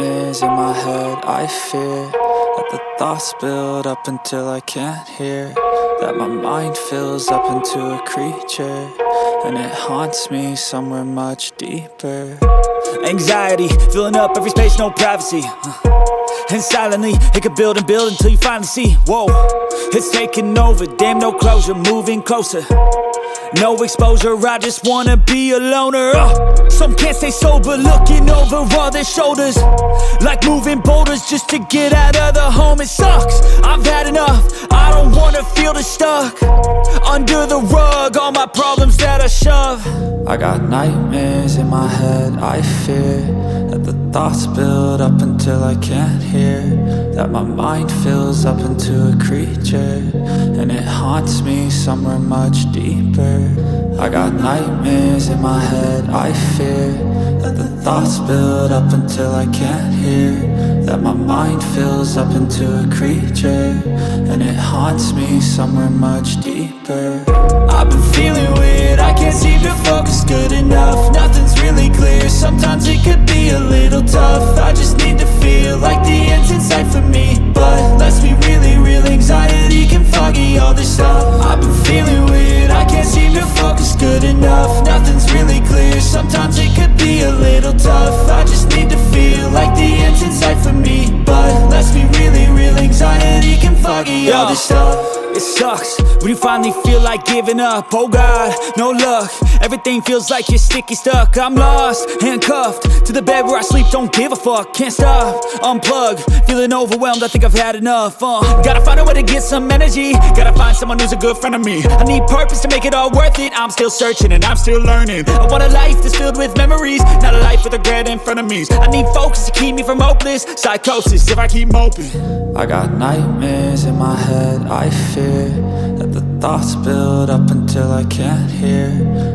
nightmares in my head. I fear that the thoughts build up until I can't hear, that my mind fills up into a creature, and it haunts me somewhere much deeper. Anxiety, filling up every space, no privacy. And silently, it could build and build until you finally see, whoa, it's taking over, damn, no closure, moving closer. No exposure, I just wanna be a loner. Some can't stay sober, looking over all their shoulders, like moving boulders just to get out of the home. It sucks, I've had enough, I don't wanna feel the stuck under the rug, all my problems that I shove. I got nightmares in my head. I fear that the thoughts build up until I can't hear, that my mind fills up into a creature, and it haunts me somewhere much deeper. I got nightmares in my head. I fear that the thoughts build up until I can't hear, that my mind fills up into a creature, and it haunts me somewhere much deeper. I've been feeling weird, I can't seem to focus good enough. Nothing's really clear, sometimes it could be a little tough. I just need to feel like the end's in sight for me, but let's be really real, anxiety can foggy all this stuff. I've been feeling weird, I can't seem to focus good enough. Nothing's really clear, sometimes it could be a little tough. I just need to feel like the end's in sight for me, but let's be really real, anxiety can foggy all this stuff. It sucks when you finally feel like giving up. Oh God, no luck, everything feels like you're sticky stuck. I'm lost, handcuffed to the bed where I sleep, don't give a fuck. Can't stop, unplug, feeling overwhelmed, I think I've had enough. Gotta find a way to get some energy, gotta find someone who's a good friend of me. I need purpose to make it all worth it, I'm still searching and I'm still learning. I want a life that's filled with memories, not a life with regret and frenemies. I need focus to keep me from hopeless psychosis if I keep moping. I got nightmares in my head. I fear that the thoughts build up until I can't hear,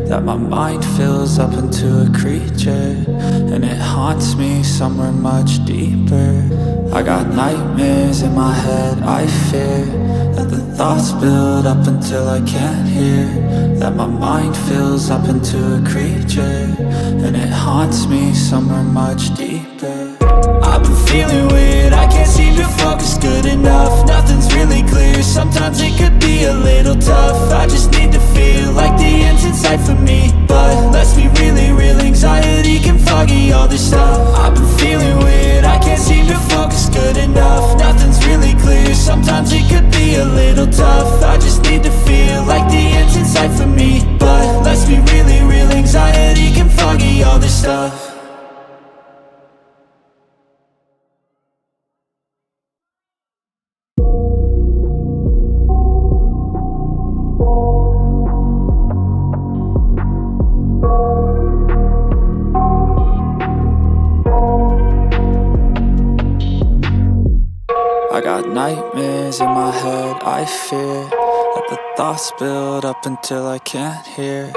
that my mind fills up into a creature, and it haunts me somewhere much deeper. I got nightmares in my head. I fear that the thoughts build up until I can't hear, that my mind fills up into a creature, and it haunts me somewhere much deeper. I've been feeling weird, I can't seem to focus good enough. Nothing's really clear, sometimes it could be a little tough. I just need to feel like the end's in sight for me, but let's be really real, anxiety can foggy all this stuff. I've been feeling weird, I can't seem to focus good enough. Nothing's really clear, sometimes it could be a little tough. I just need to feel like the end's in sight for me, but let's be really real, anxiety can foggy all this stuff. I got nightmares in my head. I fear that the thoughts build up until I can't hear.